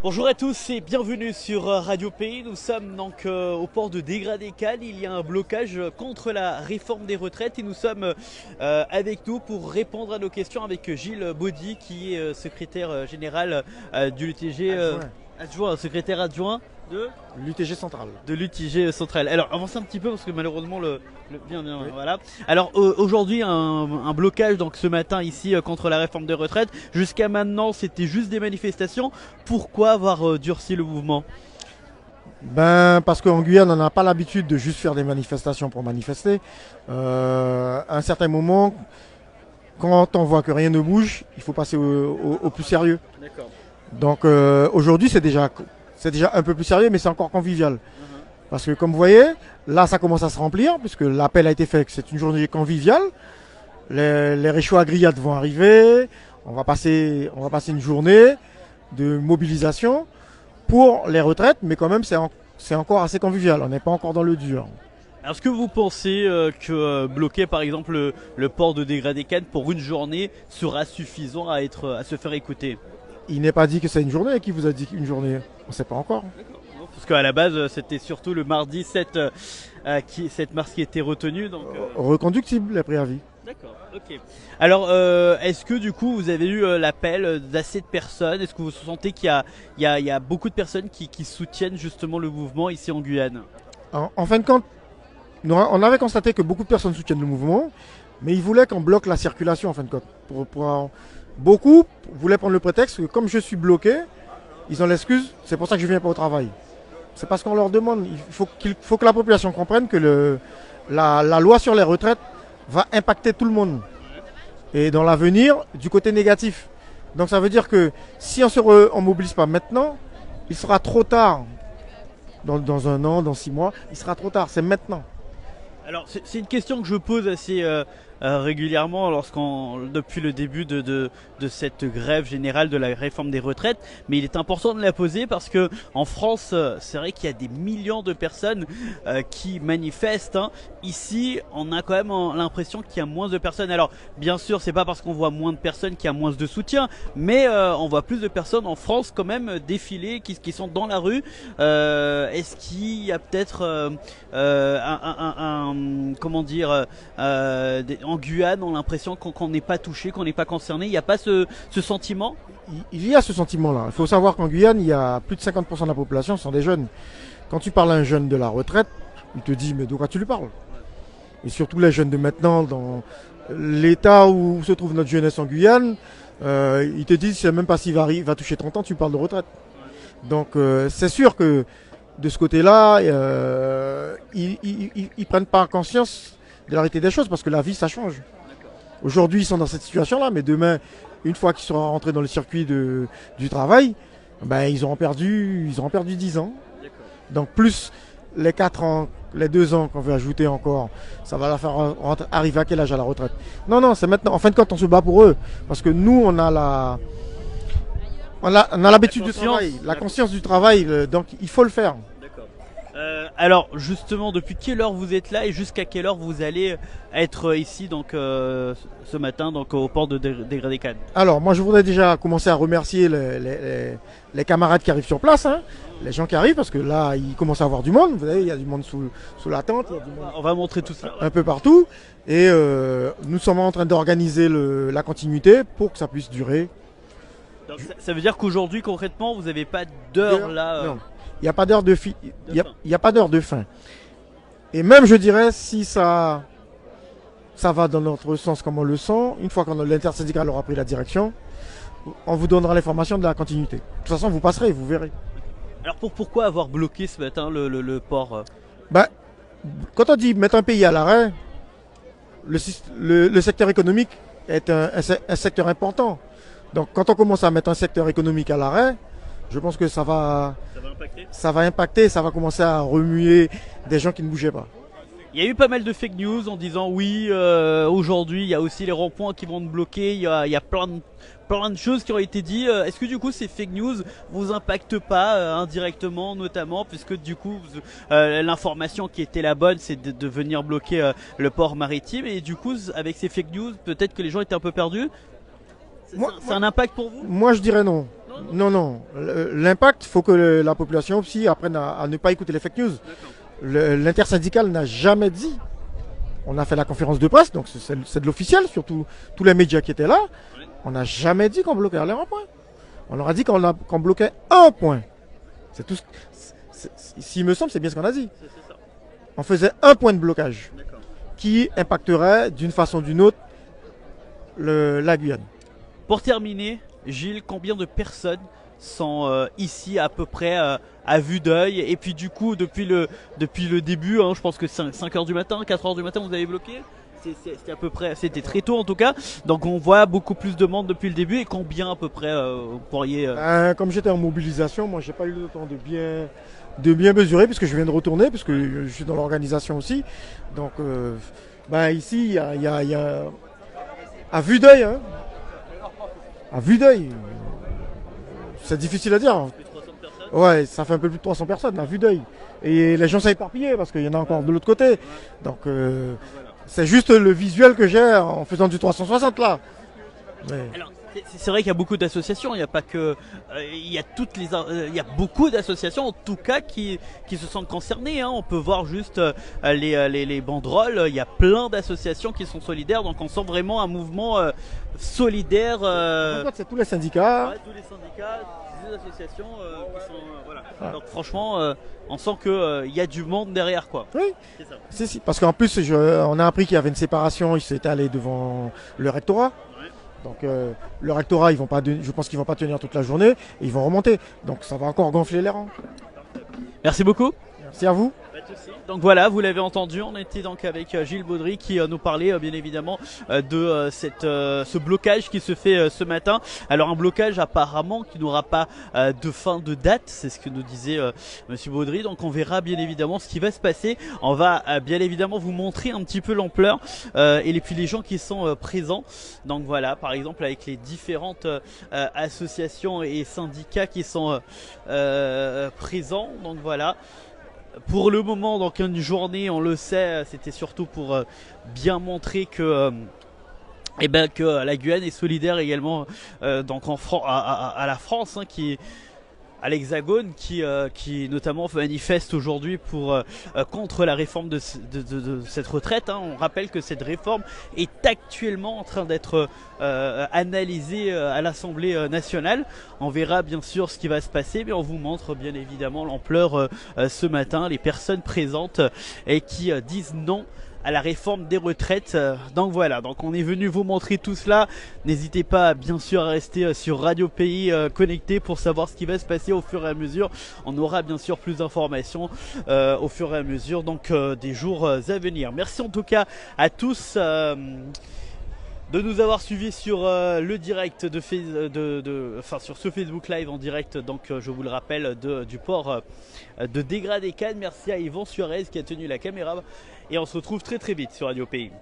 Bonjour à tous et bienvenue sur Radio Pays. Nous sommes donc au port de Degradé-Cannes. Il y a un blocage contre la réforme des retraites et nous sommes avec nous pour répondre à nos questions avec Gilles Baudy qui est secrétaire général du l'UTG, adjoint, secrétaire adjoint de l'UTG central. De l'UTG central. Alors avancez un petit peu parce que malheureusement bien oui. Voilà. Alors aujourd'hui un blocage donc ce matin ici contre la réforme des retraites. Jusqu'à maintenant c'était juste des manifestations. Pourquoi avoir durci le mouvement? Ben parce qu'en Guyane on n'a pas l'habitude de juste faire des manifestations pour manifester. À un certain moment, quand on voit que rien ne bouge, il faut passer au plus sérieux. D'accord. Donc aujourd'hui c'est déjà un peu plus sérieux, mais c'est encore convivial. Parce que comme vous voyez, là ça commence à se remplir, puisque l'appel a été fait que c'est une journée conviviale. Les réchauds à grillades vont arriver. On va passer une journée de mobilisation pour les retraites, mais quand même c'est encore assez convivial. On n'est pas encore dans le dur. Alors, est-ce que vous pensez que bloquer par exemple le port de Degradé-Cannes pour une journée sera suffisant à se faire écouter? Il n'est pas dit que c'est une journée. Qui vous a dit une journée? On ne sait pas encore. Parce qu'à la base, c'était surtout le mardi 7 mars qui était retenu. Donc, reconductible, les préavis. D'accord, ok. Alors, est-ce que du coup, vous avez eu l'appel d'assez de personnes? Est-ce que vous sentez qu'il y a beaucoup de personnes qui soutiennent justement le mouvement ici en Guyane? En fin de compte, on avait constaté que beaucoup de personnes soutiennent le mouvement, mais ils voulaient qu'on bloque la circulation en fin de compte. Beaucoup voulaient prendre le prétexte que comme je suis bloqué, ils ont l'excuse, c'est pour ça que je ne viens pas au travail. C'est parce qu'on leur demande, il faut que la population comprenne que la loi sur les retraites va impacter tout le monde. Et dans l'avenir, du côté négatif. Donc ça veut dire que si on ne mobilise pas maintenant, il sera trop tard. Dans un an, dans 6 mois, il sera trop tard. C'est maintenant. Alors c'est une question que je pose assez régulièrement depuis le début de cette grève générale de la réforme des retraites, mais il est important de la poser parce que en France c'est vrai qu'il y a des millions de personnes qui manifestent. Ici on a quand même l'impression qu'il y a moins de personnes. Alors bien sûr c'est pas parce qu'on voit moins de personnes qu'il y a moins de soutien, mais on voit plus de personnes en France quand même défiler, qui sont dans la rue. Est-ce qu'il y a peut-être en Guyane, on a l'impression qu'on n'est pas touché, qu'on n'est pas concerné. Il n'y a pas ce sentiment? Il y a ce sentiment-là. Il faut savoir qu'en Guyane, il y a plus de 50% de la population sont des jeunes. Quand tu parles à un jeune de la retraite, il te dit mais de quoi tu lui parles? Et surtout les jeunes de maintenant, dans l'état où se trouve notre jeunesse en Guyane, ils te disent c'est même pas s'il va toucher 30 ans, tu parles de retraite. Donc c'est sûr que de ce côté-là, ils prennent pas conscience de la réalité des choses parce que la vie ça change. Aujourd'hui ils sont dans cette situation-là, mais demain, une fois qu'ils seront rentrés dans le circuit du travail, ben, ils auront perdu 10 ans. Donc plus les 4 ans, les 2 ans qu'on veut ajouter encore, ça va leur faire arriver à quel âge à la retraite? Non, c'est maintenant. En fin de compte, on se bat pour eux parce que nous on a l'habitude du travail, la conscience du travail, donc il faut le faire. Alors justement, depuis quelle heure vous êtes là et jusqu'à quelle heure vous allez être ici donc ce matin donc au port de Degradé-Cannes? Alors moi je voudrais déjà commencer à remercier les camarades qui arrivent sur place, les gens qui arrivent parce que là il commence à avoir du monde. Vous voyez, il y a du monde sous la tente, il y a du monde on va montrer tout ça un peu partout et nous sommes en train d'organiser la continuité pour que ça puisse durer. Donc, ça veut dire qu'aujourd'hui concrètement vous n'avez pas d'heure là Non. Il n'y a pas d'heure de fin. Et même, je dirais, si ça va dans notre sens comme on le sent, une fois que l'intersyndicale aura pris la direction, on vous donnera l'information de la continuité. De toute façon, vous passerez, vous verrez. Alors pourquoi avoir bloqué ce matin le port? Ben, quand on dit mettre un pays à l'arrêt, le secteur économique est un secteur important. Donc quand on commence à mettre un secteur économique à l'arrêt, je pense que ça va impacter, ça va commencer à remuer des gens qui ne bougeaient pas. Il y a eu pas mal de fake news en disant oui, aujourd'hui il y a aussi les ronds-points qui vont te bloquer, il y a plein de choses qui ont été dites. Est-ce que du coup ces fake news vous impactent pas indirectement notamment, puisque du coup l'information qui était la bonne c'est de venir bloquer le port maritime, et du coup avec ces fake news peut-être que les gens étaient un peu perdus? C'est un impact pour vous? Moi je dirais non. Non, Non, non. L'impact, il faut que la population aussi apprenne à ne pas écouter les fake news. L'intersyndical n'a jamais dit. On a fait la conférence de presse, donc c'est de l'officiel, surtout tous les médias qui étaient là. On n'a jamais dit qu'on bloquait les ronds-points. On leur a dit qu'on bloquait un point. C'est tout. S'il me semble, c'est bien ce qu'on a dit. On faisait un point de blocage qui impacterait d'une façon ou d'une autre la Guyane. Pour terminer, Gilles, combien de personnes sont ici à peu près à vue d'œil? Et puis du coup, depuis le début, je pense que 5 h du matin, 4 h du matin, vous avez bloqué? C'était à peu près, c'était très tôt en tout cas. Donc on voit beaucoup plus de monde depuis le début. Et combien à peu près vous pourriez... Comme j'étais en mobilisation, moi j'ai pas eu le temps de bien mesurer puisque je viens de retourner, puisque je suis dans l'organisation aussi. Donc ici, il y a à vue d'œil, à vue d'œil, c'est difficile à dire. Ouais, ça fait un peu plus de 300 personnes à vue d'œil. Et les gens s'est éparpillé parce qu'il y en a encore de l'autre côté. Donc c'est juste le visuel que j'ai en faisant du 360 là. Mais... Alors, c'est vrai qu'il y a beaucoup d'associations, il n'y a pas que... il y a beaucoup d'associations en tout cas qui se sentent concernées. On peut voir juste les banderoles, il y a plein d'associations qui sont solidaires. Donc on sent vraiment un mouvement solidaire. C'est tous les syndicats. Ouais, tous les syndicats, des associations qui sont... voilà. Donc franchement, on sent qu'il y a du monde derrière quoi. Oui, c'est ça. Si. Parce qu'en plus, on a appris qu'il y avait une séparation, ils s'étaient allés devant le rectorat. Donc le rectorat, je pense qu'ils vont pas tenir toute la journée, et ils vont remonter. Donc ça va encore gonfler les rangs. Merci beaucoup. Merci à vous. Donc voilà, vous l'avez entendu, on était donc avec Gilles Baudry qui nous parlait bien évidemment de ce blocage qui se fait ce matin. Alors un blocage apparemment qui n'aura pas de fin de date, c'est ce que nous disait Monsieur Baudry. Donc on verra bien évidemment ce qui va se passer. On va bien évidemment vous montrer un petit peu l'ampleur et puis les gens qui sont présents. Donc voilà, par exemple avec les différentes associations et syndicats qui sont présents. Donc voilà. Pour le moment, donc une journée, on le sait, c'était surtout pour bien montrer que que la Guyane est solidaire également donc à la France, qui à l'Hexagone, qui notamment manifeste aujourd'hui pour contre la réforme de cette retraite. On rappelle que cette réforme est actuellement en train d'être analysée à l'Assemblée nationale. On verra bien sûr ce qui va se passer, mais on vous montre bien évidemment l'ampleur ce matin, les personnes présentes et qui disent non à la réforme des retraites. Donc voilà, donc on est venu vous montrer tout cela. N'hésitez pas bien sûr à rester sur Radio Pays connecté pour savoir ce qui va se passer au fur et à mesure. On aura bien sûr plus d'informations au fur et à mesure donc des jours à venir. Merci en tout cas à tous de nous avoir suivis sur le direct sur ce Facebook Live en direct, donc je vous le rappelle, du port de Dégradé Cannes. Merci à Yvon Suarez qui a tenu la caméra et on se retrouve très vite sur Radio Pays.